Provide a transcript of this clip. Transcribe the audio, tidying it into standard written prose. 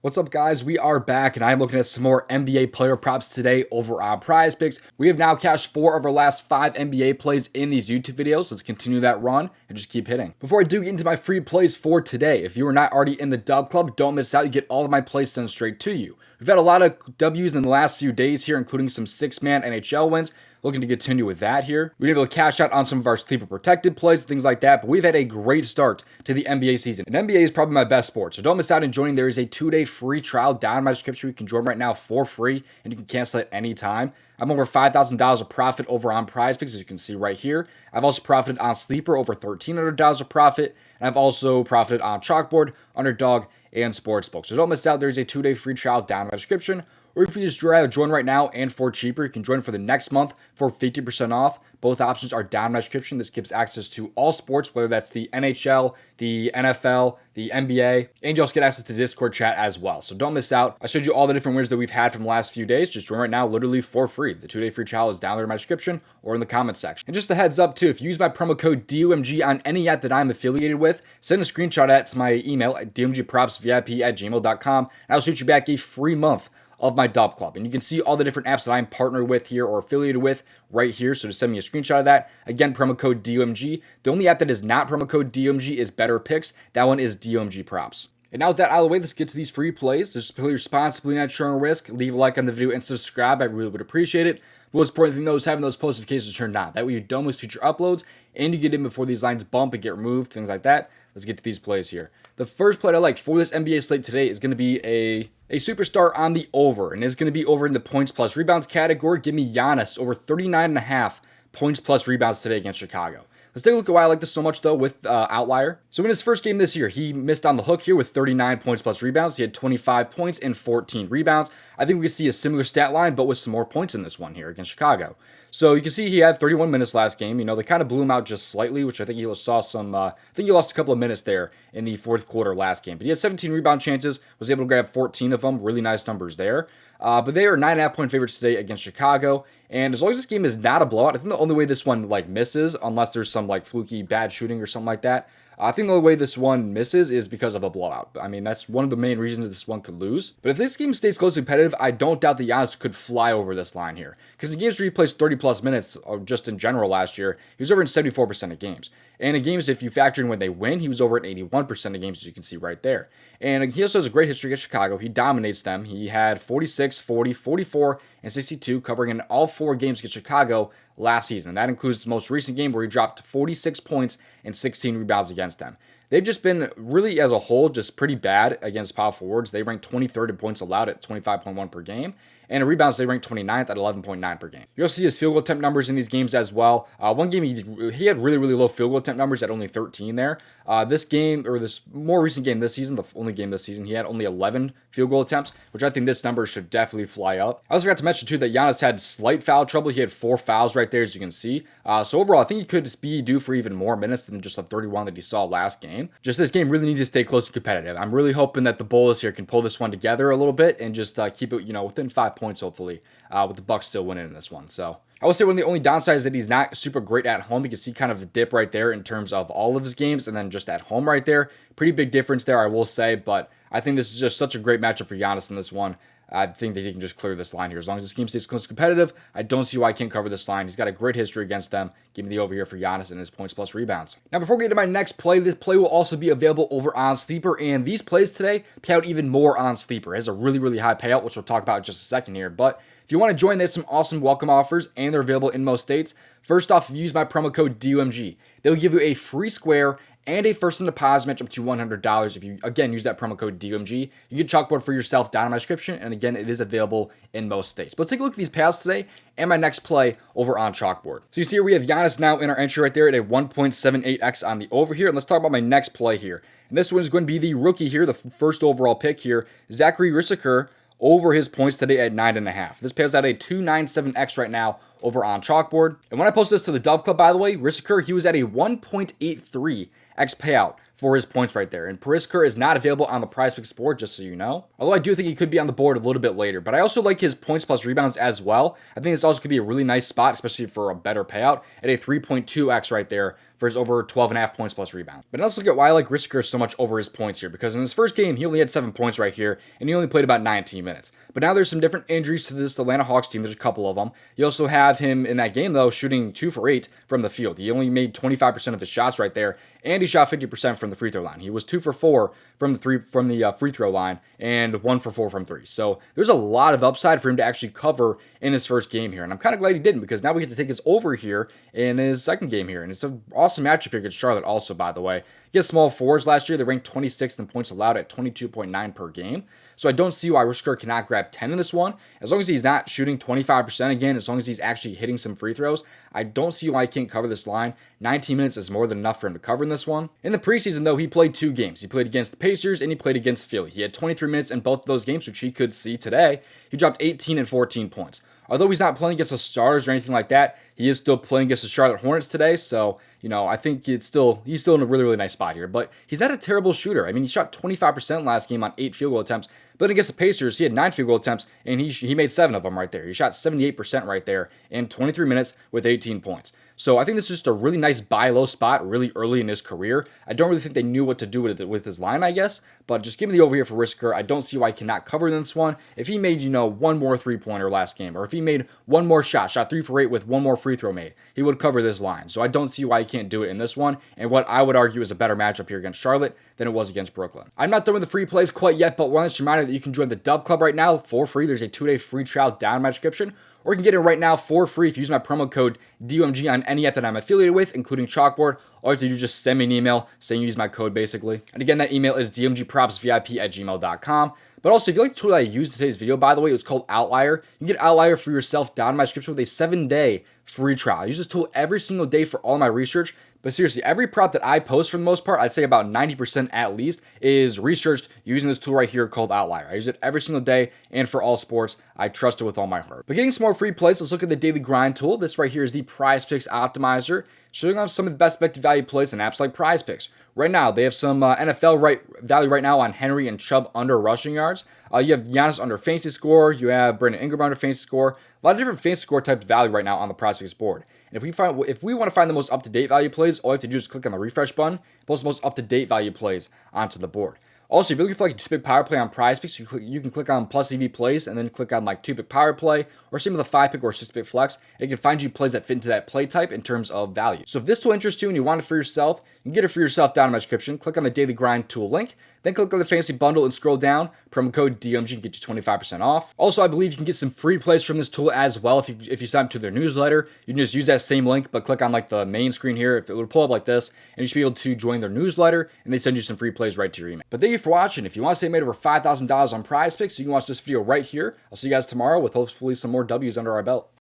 What's up, guys? We are back, and I'm looking at some more NBA player props today over on PrizePicks. We have now cashed 4 of our last 5 NBA plays in these YouTube videos. Let's continue that run and just keep hitting. Before I do get into my free plays for today, if you are not already in the DubClub, don't miss out. You get all of my plays sent straight to you. We've had a lot of W's in the last few days here, including some 6-man NHL wins. Looking to continue with that here. We've been able to cash out on some of our sleeper protected plays and things like that, but we've had a great start to the NBA season. And NBA is probably my best sport, so don't miss out on joining. There is a 2-day free trial down in my description. You can join right now for free, and you can cancel at any time. I'm over $5,000 of profit over on PrizePicks, as you can see right here. I've also profited on Sleeper, over $1,300 of profit, and I've also profited on Chalkboard, Underdog, and Sportsbook. So don't miss out. There's a 2-day free trial down in my description. Or if you just join right now and for cheaper, you can join for the next month for 50% off. Both options are down in my description. This gives access to all sports, whether that's the NHL, the NFL, the NBA, and you also get access to Discord chat as well. So don't miss out. I showed you all the different winners that we've had from the last few days. Just join right now, literally for free. The 2-day free trial is down there in my description or in the comments section. And just a heads up too, if you use my promo code DOMG on any app that I'm affiliated with, send a screenshot at to my email at domgpropsvip@gmail.com, and I'll shoot you back a free month of my DubClub. And you can see all the different apps that I'm partnered with here or affiliated with right here. So just send me a screenshot of that. Again, promo code DOMG. The only app that is not promo code DOMG is Better Picks. That one is DOMG Props. And now with that out of the way, let's get to these free plays. Just play responsibly, not sharing risk. Leave a like on the video and subscribe. I really would appreciate it. The most important thing though is having those post notifications turned on. That way you don't miss future uploads and you get in before these lines bump and get removed, things like that. Let's get to these plays here. The first play I like for this NBA slate today is going to be a superstar on the over, and it's going to be over in the points plus rebounds category. Give me Giannis over 39.5 points plus rebounds today against Chicago. Let's take a look at why I like this so much, though, with Outlier. So in his first game this year, he missed on the hook here with 39 points plus rebounds. He had 25 points and 14 rebounds. I think we could see a similar stat line, but with some more points in this one here against Chicago. So you can see he had 31 minutes last game. You know, they kind of blew him out just slightly, which I think he saw some, I think he lost a couple of minutes there in the fourth quarter last game. But he had 17 rebound chances, was able to grab 14 of them. Really nice numbers there. But they are 9.5 point favorites today against Chicago. And as long as this game is not a blowout, I think the only way this one misses, unless there's some fluky bad shooting or something like that, I think the only way this one misses is because of a blowout. I mean, that's one of the main reasons this one could lose. But if this game stays close and competitive, I don't doubt that Giannis could fly over this line here. Because in games where he plays 30-plus minutes, or just in general last year, he was over in 74% of games. And in games, if you factor in when they win, he was over at 81% of games, as you can see right there. And he also has a great history against Chicago. He dominates them. He had 46, 40, 44, and 62, covering in all 4 games against Chicago last season. And that includes the most recent game where he dropped 46 points and 16 rebounds against them. They've just been really, as a whole, just pretty bad against power forwards. They rank 23rd in points allowed at 25.1 per game. And in rebounds, they rank 29th at 11.9 per game. You also see his field goal attempt numbers in these games as well. One game, he had really, really low field goal attempt numbers at only 13 there. This game, or this more recent game this season, the only game this season, he had only 11 field goal attempts, which I think this number should definitely fly up. I also forgot to mention, too, that Giannis had slight foul trouble. He had 4 fouls right there, as you can see. So overall, I think he could be due for even more minutes than just the 31 that he saw last game. Just this game really needs to stay close and competitive. I'm really hoping that the Bulls here can pull this one together a little bit and just keep it, within 5 points, hopefully, with the Bucks still winning in this one. So I will say one of the only downsides is that he's not super great at home. You can see kind of the dip right there in terms of all of his games, and then just at home right there. Pretty big difference there, I will say, but I think this is just such a great matchup for Giannis in this one. I think that he can just clear this line here. As long as this game stays close competitive, I don't see why I can't cover this line. He's got a great history against them. Give me the over here for Giannis and his points plus rebounds. Now, before we get to my next play, this play will also be available over on Sleeper, and these plays today pay out even more on Sleeper. It has a really, really high payout, which we'll talk about in just a second here, but if you want to join, there's some awesome welcome offers, and they're available in most states. First off, if you use my promo code DOMG, they'll give you a free square and a first in deposit match up to $100 if you, again, use that promo code DOMG. You get Chalkboard for yourself down in my description, and again, it is available in most states. But let's take a look at these payouts today and my next play over on Chalkboard. So you see here we have Giannis now in our entry right there at a 1.78x on the over here, and let's talk about my next play here. And this one is going to be the rookie here, the first overall pick here, Zachary Rissaker, over his points today at 9.5. This pays out a 297x right now over on Chalkboard. And when I posted this to the DubClub, by the way, Rissaker, he was at a 1.83x payout for his points right there. And Rissaker is not available on the PrizePicks board, just so you know. Although I do think he could be on the board a little bit later. But I also like his points plus rebounds as well. I think this also could be a really nice spot, especially for a better payout, at a 3.2x right there for his over 12.5 points plus rebound. But let's look at why I like Risker so much over his points here, because in his first game, he only had 7 points right here, and he only played about 19 minutes. But now there's some different injuries to this Atlanta Hawks team. There's a couple of them. You also have him in that game, though, shooting 2 for 8 from the field. He only made 25% of his shots right there, and he shot 50% from the free throw line. He was 2 for 4 from the free throw line, and 1 for 4 from 3. So there's a lot of upside for him to actually cover in his first game here, and I'm kind of glad he didn't, because now we get to take his over here in his second game here, and it's an awesome matchup here against Charlotte also, by the way. He had small fours last year. They ranked 26th in points allowed at 22.9 per game. So I don't see why Risker cannot grab 10 in this one. As long as he's not shooting 25% again, as long as he's actually hitting some free throws, I don't see why he can't cover this line. 19 minutes is more than enough for him to cover in this one. In the preseason, though, he played 2 games. He played against the Pacers and he played against Philly. He had 23 minutes in both of those games, which he could see today. He dropped 18 and 14 points. Although he's not playing against the Stars or anything like that, he is still playing against the Charlotte Hornets today. So, I think he's still in a really, really nice spot here. But he's not a terrible shooter. I mean, he shot 25% last game on 8 field goal attempts. But against the Pacers, he had 9 field goal attempts, and he made 7 of them right there. He shot 78% right there in 23 minutes with 18 points. So I think this is just a really nice buy low spot really early in his career. I don't really think they knew what to do with his line, I guess. But just give me the over here for Risker. I don't see why he cannot cover in this one. If he made, one more three-pointer last game, or if he made one more shot 3 for 8 with one more free throw made, he would cover this line. So I don't see why he can't do it in this one, and what I would argue is a better matchup here against Charlotte than it was against Brooklyn. I'm not done with the free plays quite yet, but one last reminder that you can join the DubClub right now for free. There's a 2-day free trial down in my description, or you can get it right now for free if you use my promo code DOMG on any app that I'm affiliated with, including Chalkboard. All you have to do is just send me an email saying you use my code, basically. And again, that email is domgpropsvip@gmail.com. But also, if you like the tool that I used in today's video, by the way, it's called Outlier. You can get Outlier for yourself down in my description with a 7-day free trial. I use this tool every single day for all my research. But seriously, every prop that I post for the most part, I'd say about 90% at least, is researched using this tool right here called Outlier. I use it every single day, and for all sports, I trust it with all my heart. But getting some more free plays, let's look at the daily grind tool. This right here is the PrizePicks Optimizer, showing off some of the best expected value plays in apps like PrizePicks. Right now, they have some NFL value right now on Henry and Chubb under rushing yards. You have Giannis under fantasy score. You have Brandon Ingram under fantasy score. A lot of different fantasy score type value right now on the PrizePicks board. And if we want to find the most up-to-date value plays, all you have to do is click on the refresh button, post the most up-to-date value plays onto the board. Also, if you're looking for like a 2-pick power play on PrizePicks, you can click on plus EV plays and then click on like 2-pick power play, or same with a 5-pick or 6-pick flex, and it can find you plays that fit into that play type in terms of value. So if this tool interests you and you want it for yourself, you can get it for yourself down in my description. Click on the daily grind tool link, then click on the fantasy bundle and scroll down. Promo code DOMG can get you 25% off. Also, I believe you can get some free plays from this tool as well if you sign up to their newsletter. You can just use that same link, but click on like the main screen here. If it would pull up like this, and you should be able to join their newsletter, and they send you some free plays right to your email. But thank you for watching. If you want to say you made over $5,000 on PrizePicks, you can watch this video right here. I'll see you guys tomorrow with hopefully some more W's under our belt.